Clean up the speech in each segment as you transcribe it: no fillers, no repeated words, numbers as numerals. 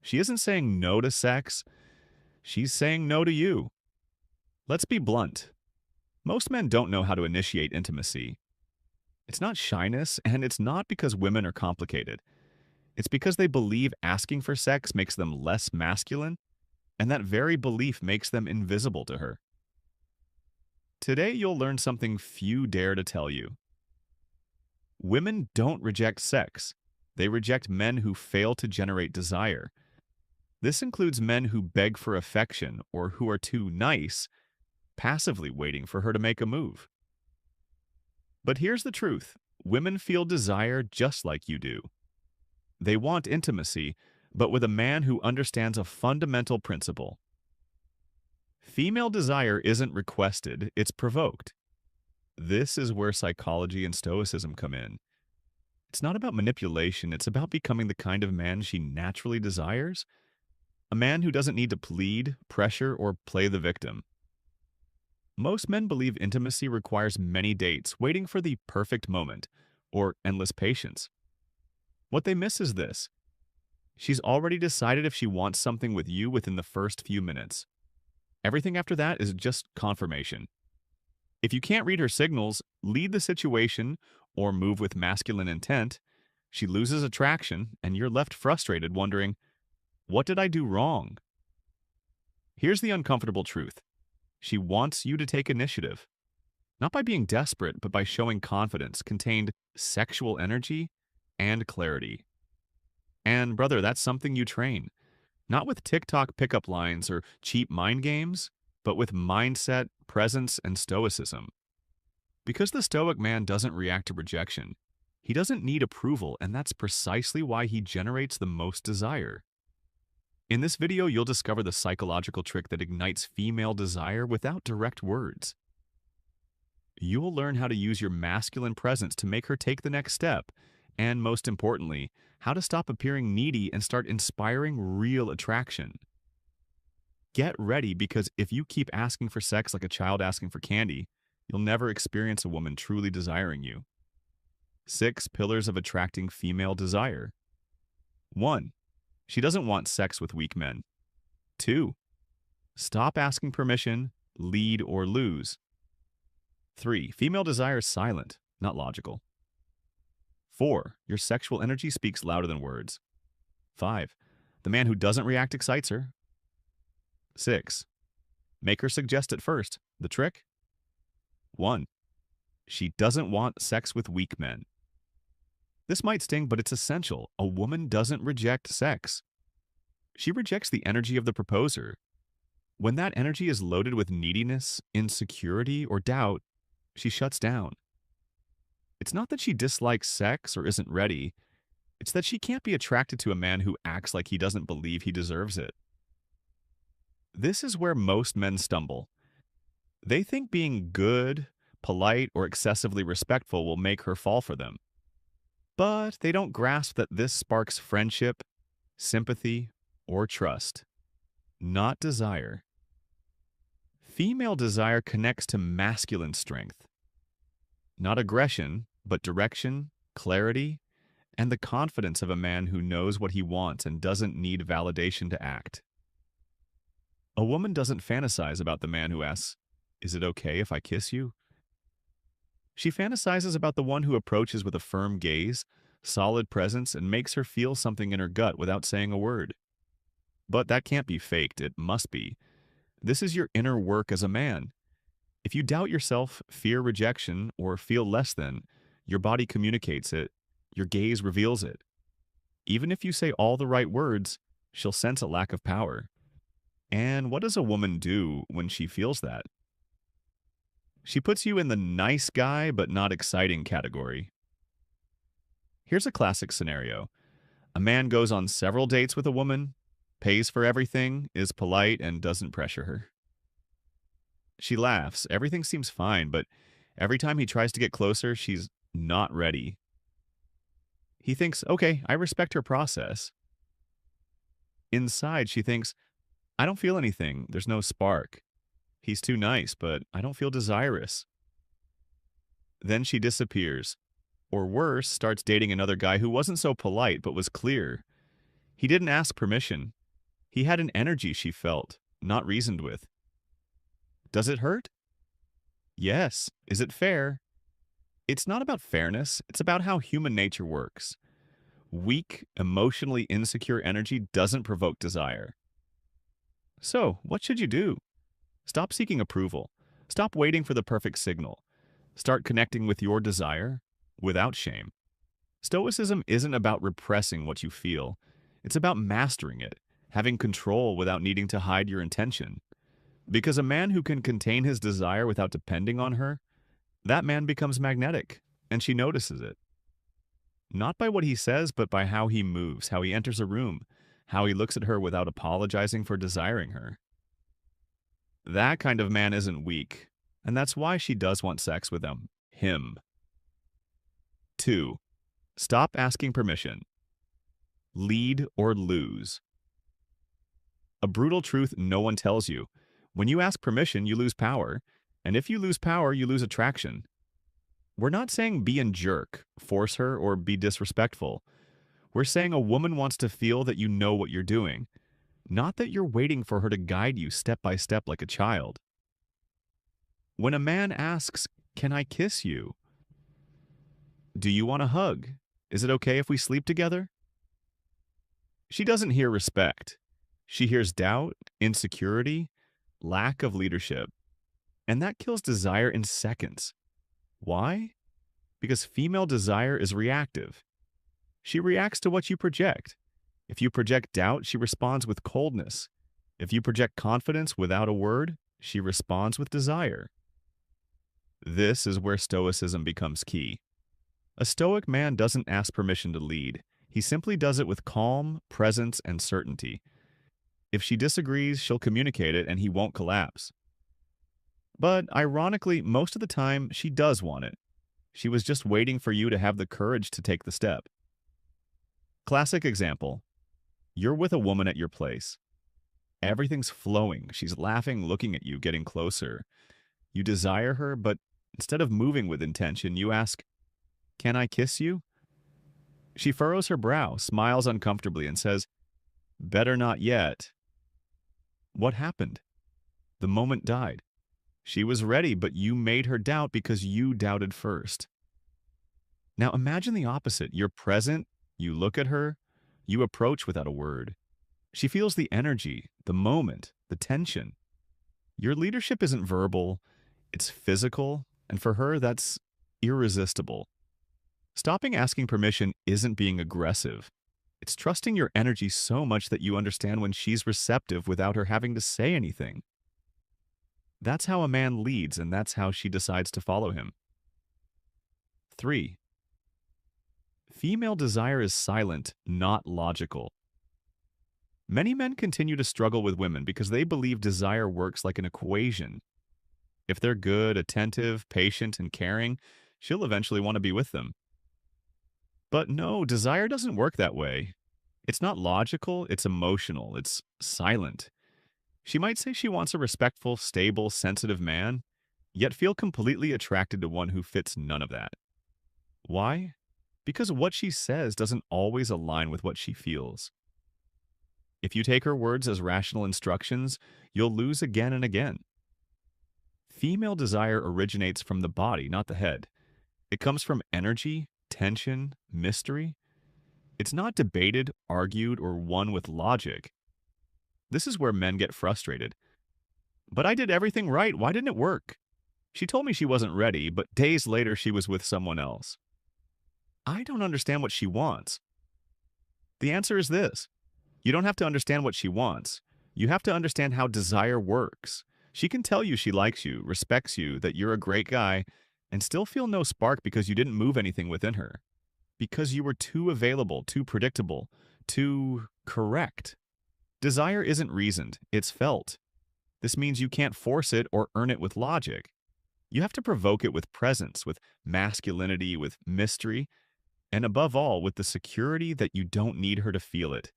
She isn't saying no to sex, she's saying no to you. Let's be blunt. Most men don't know how to initiate intimacy. It's not shyness, and it's not because women are complicated. It's because they believe asking for sex makes them less masculine, and that very belief makes them invisible to her. Today, you'll learn something few dare to tell you. Women don't reject sex. They reject men who fail to generate desire. This includes men who beg for affection or who are too nice, passively waiting for her to make a move. But here's the truth. Women feel desire just like you do. They want intimacy, but with a man who understands a fundamental principle. Female desire isn't requested, it's provoked. This is where psychology and Stoicism come in. It's not about manipulation, it's about becoming the kind of man she naturally desires. A man who doesn't need to plead, pressure, or play the victim. Most men believe intimacy requires many dates, waiting for the perfect moment, or endless patience. What they miss is this. She's already decided if she wants something with you within the first few minutes. Everything after that is just confirmation. If you can't read her signals, lead the situation, or move with masculine intent, she loses attraction and you're left frustrated wondering, what did I do wrong? Here's the uncomfortable truth. She wants you to take initiative. Not by being desperate, but by showing confidence, contained sexual energy and clarity. And brother, that's something you train. Not with TikTok pickup lines or cheap mind games, but with mindset, presence, and stoicism. Because the Stoic man doesn't react to rejection, he doesn't need approval, and that's precisely why he generates the most desire. In this video, you'll discover the psychological trick that ignites female desire without direct words. You'll learn how to use your masculine presence to make her take the next step, and most importantly, how to stop appearing needy and start inspiring real attraction. Get ready, because if you keep asking for sex like a child asking for candy, you'll never experience a woman truly desiring you. 6 pillars of attracting female desire. 1. She doesn't want sex with weak men. 2. Stop asking permission, lead or lose. 3. Female desire is silent, not logical. 4. Your sexual energy speaks louder than words. 5. The man who doesn't react excites her. 6. Make her suggest it first. The trick? 1. She doesn't want sex with weak men. This might sting, but it's essential. A woman doesn't reject sex. She rejects the energy of the proposer. When that energy is loaded with neediness, insecurity, or doubt, she shuts down. It's not that she dislikes sex or isn't ready. It's that she can't be attracted to a man who acts like he doesn't believe he deserves it. This is where most men stumble. They think being good, polite, or excessively respectful will make her fall for them. But they don't grasp that this sparks friendship, sympathy, or trust, not desire. Female desire connects to masculine strength. Not aggression, but direction, clarity, and the confidence of a man who knows what he wants and doesn't need validation to act. A woman doesn't fantasize about the man who asks, "Is it okay if I kiss you?" She fantasizes about the one who approaches with a firm gaze, solid presence, and makes her feel something in her gut without saying a word. But that can't be faked, it must be. This is your inner work as a man. If you doubt yourself, fear rejection, or feel less than, your body communicates it, your gaze reveals it. Even if you say all the right words, she'll sense a lack of power. And what does a woman do when she feels that? She puts you in the nice guy but not exciting category. Here's a classic scenario. A man goes on several dates with a woman, pays for everything, is polite, and doesn't pressure her. She laughs. Everything seems fine, but every time he tries to get closer, she's not ready. He thinks, okay, I respect her process. Inside, she thinks, I don't feel anything. There's no spark. He's too nice, but I don't feel desirous. Then she disappears. Or worse, starts dating another guy who wasn't so polite but was clear. He didn't ask permission. He had an energy she felt, not reasoned with. Does it hurt? Yes. Is it fair? It's not about fairness, it's about how human nature works. Weak, emotionally insecure energy doesn't provoke desire. So, what should you do? Stop seeking approval. Stop waiting for the perfect signal. Start connecting with your desire without shame. Stoicism isn't about repressing what you feel. It's about mastering it, having control without needing to hide your intention. Because a man who can contain his desire without depending on her, that man becomes magnetic, and she notices it. Not by what he says, but by how he moves, how he enters a room, how he looks at her without apologizing for desiring her. That kind of man isn't weak, and that's why she does want sex with him. 2. Stop asking permission. Lead or lose. A brutal truth no one tells you. When you ask permission, you lose power, and if you lose power, you lose attraction. We're not saying be a jerk, force her, or be disrespectful. We're saying a woman wants to feel that you know what you're doing, not that you're waiting for her to guide you step by step like a child. When a man asks, "Can I kiss you?" "Do you want a hug? Is it okay if we sleep together?" She doesn't hear respect. She hears doubt, insecurity, lack of leadership. And that kills desire in seconds. Why? Because female desire is reactive. She reacts to what you project. If you project doubt, she responds with coldness. If you project confidence without a word, she responds with desire. This is where Stoicism becomes key. A Stoic man doesn't ask permission to lead. He simply does it with calm, presence, and certainty. If she disagrees, she'll communicate it and he won't collapse. But ironically, most of the time, she does want it. She was just waiting for you to have the courage to take the step. Classic example. You're with a woman at your place. Everything's flowing. She's laughing, looking at you, getting closer. You desire her, but instead of moving with intention, you ask, "Can I kiss you?" She furrows her brow, smiles uncomfortably, and says, "Better not yet." What happened? The moment died. She was ready, but you made her doubt because you doubted first. Now imagine the opposite. You're present, you look at her, you approach without a word. She feels the energy, the moment, the tension. Your leadership isn't verbal, it's physical, and for her, that's irresistible. Stopping asking permission isn't being aggressive. It's trusting your energy so much that you understand when she's receptive without her having to say anything. That's how a man leads, and that's how she decides to follow him. 3. Female desire is silent, not logical. Many men continue to struggle with women because they believe desire works like an equation. If they're good, attentive, patient, and caring, she'll eventually want to be with them. But no, desire doesn't work that way. It's not logical, it's emotional, it's silent. She might say she wants a respectful, stable, sensitive man, yet feel completely attracted to one who fits none of that. Why? Because what she says doesn't always align with what she feels. If you take her words as rational instructions, you'll lose again and again. Female desire originates from the body, not the head. It comes from energy, tension, mystery. It's not debated, argued, or won with logic. This is where men get frustrated. But I did everything right. Why didn't it work? She told me she wasn't ready, but days later she was with someone else. I don't understand what she wants. The answer is this. You don't have to understand what she wants. You have to understand how desire works. She can tell you she likes you, respects you, that you're a great guy, and still feel no spark because you didn't move anything within her. Because you were too available, too predictable, too correct. Desire isn't reasoned, it's felt. This means you can't force it or earn it with logic. You have to provoke it with presence, with masculinity, with mystery, and above all, with the security that you don't need her to feel it.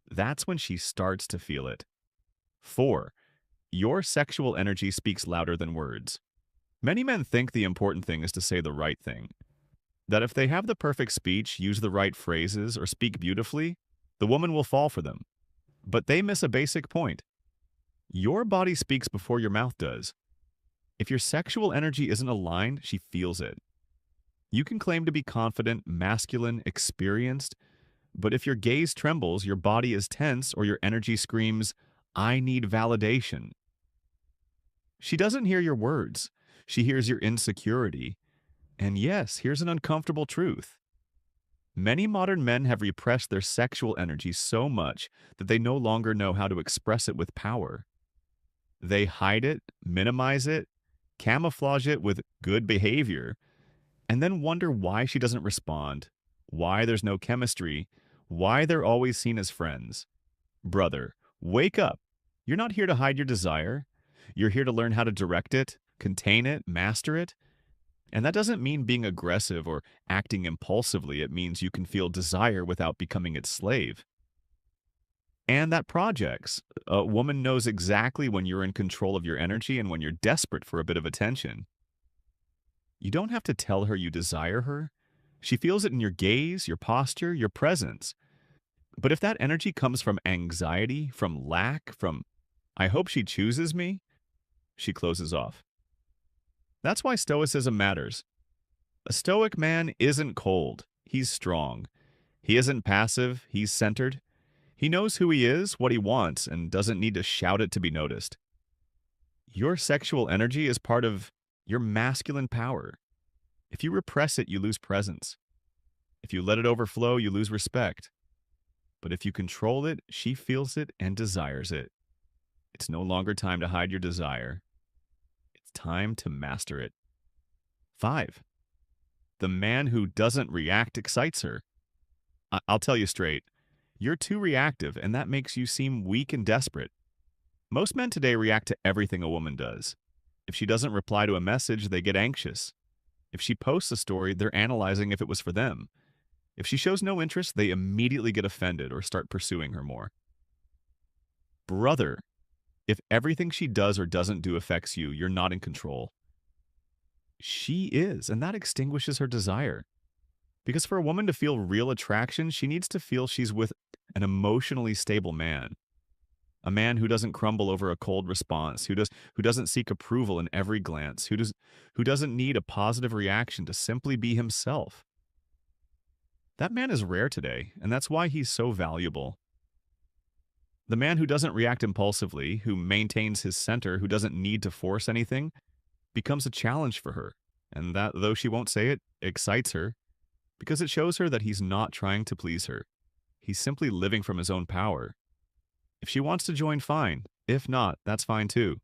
That's when she starts to feel it. 4. Your sexual energy speaks louder than words. Many men think the important thing is to say the right thing. That if they have the perfect speech, use the right phrases, or speak beautifully, The woman will fall for them. But they miss a basic point. Your body speaks before your mouth does. If your sexual energy isn't aligned, she feels it. You can claim to be confident, masculine, experienced, but if your gaze trembles, your body is tense, or your energy screams, I need validation. She doesn't hear your words. She hears your insecurity. And yes, here's an uncomfortable truth. Many modern men have repressed their sexual energy so much that they no longer know how to express it with power. They hide it, minimize it, camouflage it with good behavior, and then wonder why she doesn't respond, why there's no chemistry, why they're always seen as friends. Brother, wake up. You're not here to hide your desire. You're here to learn how to direct it, contain it, master it. And that doesn't mean being aggressive or acting impulsively. It means you can feel desire without becoming its slave. And that projects. A woman knows exactly when you're in control of your energy and when you're desperate for a bit of attention. You don't have to tell her you desire her. She feels it in your gaze, your posture, your presence. But if that energy comes from anxiety, from lack, from, I hope she chooses me, she closes off. That's why Stoicism matters. A Stoic man isn't cold. He's strong. He isn't passive. He's centered. He knows who he is, what he wants, and doesn't need to shout it to be noticed. Your sexual energy is part of your masculine power. If you repress it, you lose presence. If you let it overflow, you lose respect. But if you control it, she feels it and desires it. It's no longer time to hide your desire. It's time to master it. 5. The man who doesn't react excites her. I'll tell you straight, you're too reactive, and that makes you seem weak and desperate. Most men today react to everything a woman does. If she doesn't reply to a message, they get anxious. If she posts a story, they're analyzing if it was for them. If she shows no interest, they immediately get offended or start pursuing her more. Brother, if everything she does or doesn't do affects you, you're not in control. She is, and that extinguishes her desire. Because for a woman to feel real attraction, she needs to feel she's with an emotionally stable man. A man who doesn't crumble over a cold response, who doesn't seek approval in every glance, who doesn't need a positive reaction to simply be himself. That man is rare today, and that's why he's so valuable. The man who doesn't react impulsively, who maintains his center, who doesn't need to force anything, becomes a challenge for her. And that, though she won't say it, excites her, because it shows her that he's not trying to please her. He's simply living from his own power. If she wants to join, fine. If not, that's fine too.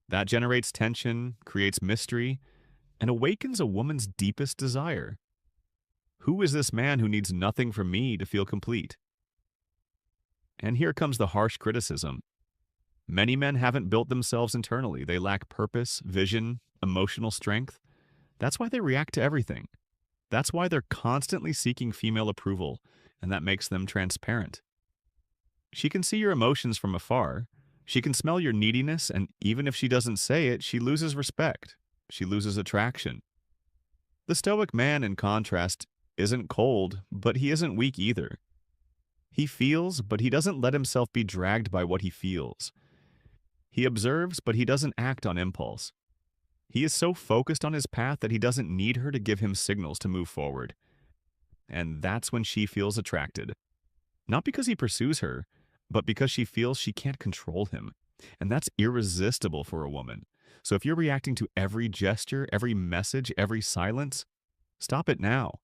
That generates tension, creates mystery, and awakens a woman's deepest desire. Who is this man who needs nothing from me to feel complete? And here comes the harsh criticism. Many men haven't built themselves internally. They lack purpose, vision, emotional strength. That's why they react to everything. That's why they're constantly seeking female approval, and that makes them transparent. She can see your emotions from afar. She can smell your neediness, and even if she doesn't say it, she loses respect. She loses attraction. The Stoic man, in contrast, isn't cold, but he isn't weak either. He feels, but he doesn't let himself be dragged by what he feels. He observes, but he doesn't act on impulse. He is so focused on his path that he doesn't need her to give him signals to move forward. And that's when she feels attracted. Not because he pursues her, but because she feels she can't control him. And that's irresistible for a woman. So if you're reacting to every gesture, every message, every silence, stop it now.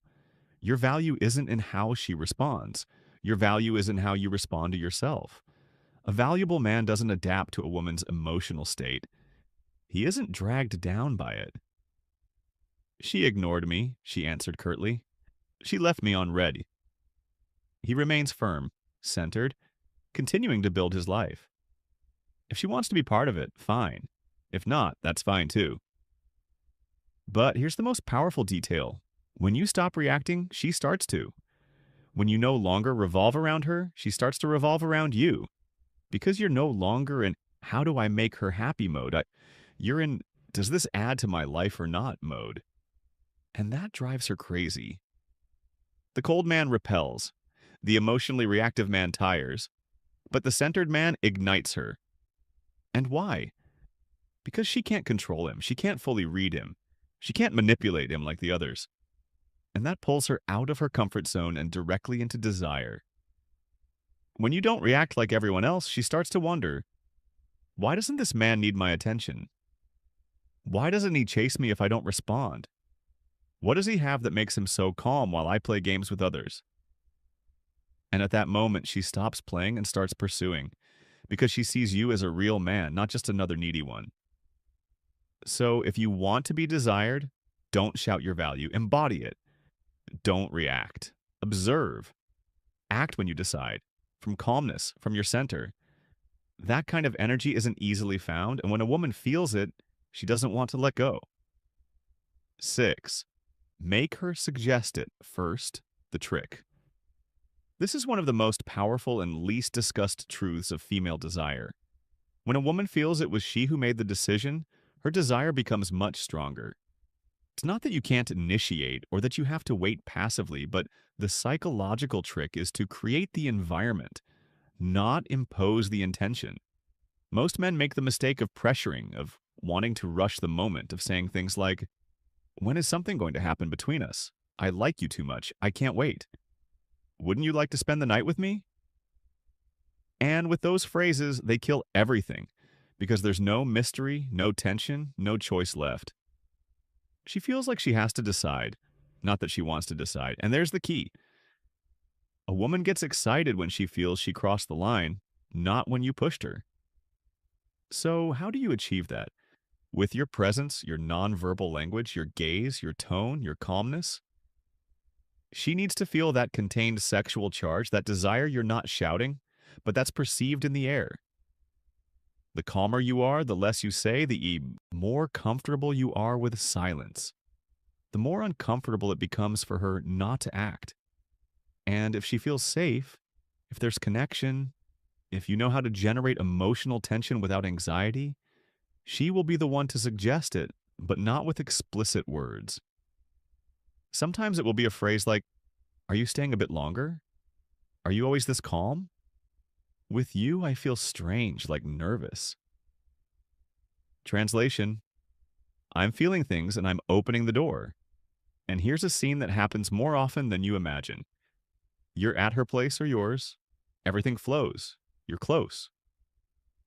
Your value isn't in how she responds. Your value is in how you respond to yourself. A valuable man doesn't adapt to a woman's emotional state. He isn't dragged down by it. She ignored me, she answered curtly. She left me on red. He remains firm, centered, continuing to build his life. If she wants to be part of it, fine. If not, that's fine too. But here's the most powerful detail. When you stop reacting, she starts to. When you no longer revolve around her, she starts to revolve around you. Because you're no longer in how do I make her happy mode. You're in does this add to my life or not mode. And that drives her crazy. The cold man repels. The emotionally reactive man tires, but the centered man ignites her. And why? Because she can't control him. She can't fully read him. She can't manipulate him like the others. And that pulls her out of her comfort zone and directly into desire. When you don't react like everyone else, she starts to wonder, why doesn't this man need my attention? Why doesn't he chase me if I don't respond? What does he have that makes him so calm while I play games with others? And at that moment, she stops playing and starts pursuing, because she sees you as a real man, not just another needy one. So if you want to be desired, don't shout your value, embody it. Don't react. Observe. Act when you decide, from calmness, from your center. That kind of energy isn't easily found, and when a woman feels it, she doesn't want to let go. 6. Make her suggest it first, the trick. This is one of the most powerful and least discussed truths of female desire. When a woman feels it was she who made the decision, her desire becomes much stronger. It's not that you can't initiate or that you have to wait passively, but the psychological trick is to create the environment, not impose the intention. Most men make the mistake of pressuring, of wanting to rush the moment, of saying things like, "When is something going to happen between us? I like you too much. I can't wait. Wouldn't you like to spend the night with me?" And with those phrases, they kill everything, because there's no mystery, no tension, no choice left. She feels like she has to decide, not that she wants to decide. And there's the key. A woman gets excited when she feels she crossed the line, not when you pushed her. So how do you achieve that? With your presence, your nonverbal language, your gaze, your tone, your calmness? She needs to feel that contained sexual charge, that desire you're not shouting, but that's perceived in the air. The calmer you are, the less you say, the more comfortable you are with silence. The more uncomfortable it becomes for her not to act. And if she feels safe, if there's connection, if you know how to generate emotional tension without anxiety, she will be the one to suggest it, but not with explicit words. Sometimes it will be a phrase like, "Are you staying a bit longer? Are you always this calm? With you, I feel strange, like nervous." Translation: I'm feeling things and I'm opening the door. And here's a scene that happens more often than you imagine. You're at her place or yours. Everything flows. You're close.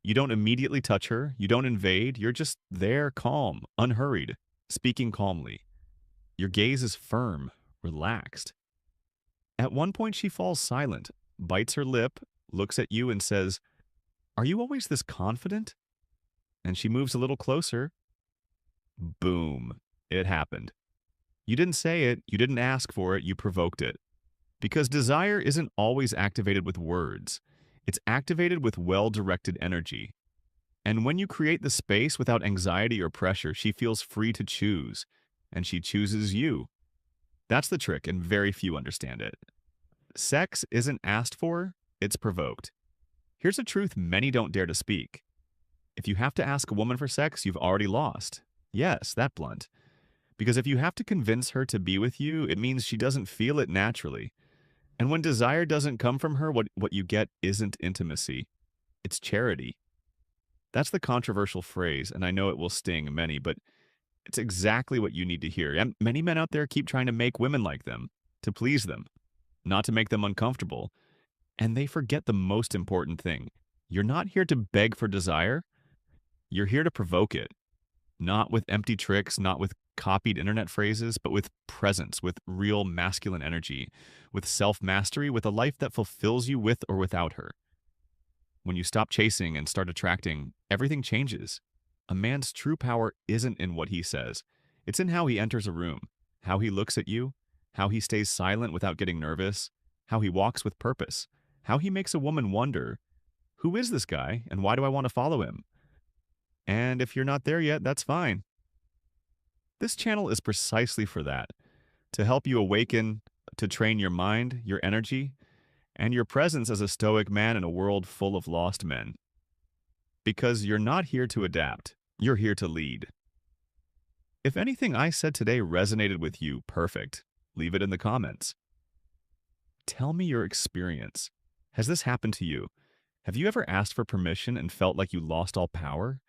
You don't immediately touch her. You don't invade. You're just there, calm, unhurried, speaking calmly. Your gaze is firm, relaxed. At one point, she falls silent, bites her lip, looks at you and says, "Are you always this confident?" And she moves a little closer. Boom. It happened. You didn't say it. You didn't ask for it. You provoked it. Because desire isn't always activated with words. It's activated with well-directed energy. And when you create the space without anxiety or pressure, she feels free to choose. And she chooses you. That's the trick, and very few understand it. Sex isn't asked for, it's provoked. Here's a truth many don't dare to speak. If you have to ask a woman for sex, you've already lost. Yes, that blunt. Because if you have to convince her to be with you, it means she doesn't feel it naturally. And when desire doesn't come from her, what you get isn't intimacy. It's charity. That's the controversial phrase, and I know it will sting many, but it's exactly what you need to hear. And many men out there keep trying to make women like them, to please them, not to make them uncomfortable. And they forget the most important thing. You're not here to beg for desire. You're here to provoke it. Not with empty tricks, not with copied internet phrases, but with presence, with real masculine energy, with self-mastery, with a life that fulfills you with or without her. When you stop chasing and start attracting, everything changes. A man's true power isn't in what he says. It's in how he enters a room, how he looks at you, how he stays silent without getting nervous, how he walks with purpose, how he makes a woman wonder, who is this guy and why do I want to follow him? And if you're not there yet, that's fine. This channel is precisely for that, to help you awaken, to train your mind, your energy, and your presence as a stoic man in a world full of lost men. Because you're not here to adapt, you're here to lead. If anything I said today resonated with you, perfect. Leave it in the comments. Tell me your experience. Has this happened to you? Have you ever asked for permission and felt like you lost all power?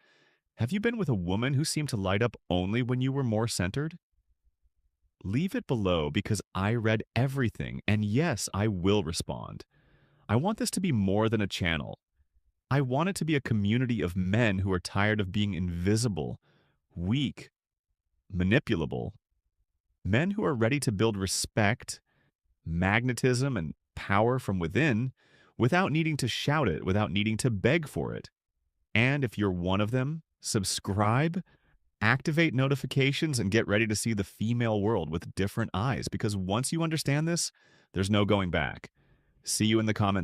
Have you been with a woman who seemed to light up only when you were more centered? Leave it below because I read everything, and yes, I will respond. I want this to be more than a channel. I want it to be a community of men who are tired of being invisible, weak, manipulable. Men who are ready to build respect, magnetism, and power from within without needing to shout it, without needing to beg for it. And if you're one of them, subscribe, activate notifications, and get ready to see the female world with different eyes. Because once you understand this, there's no going back. See you in the comments.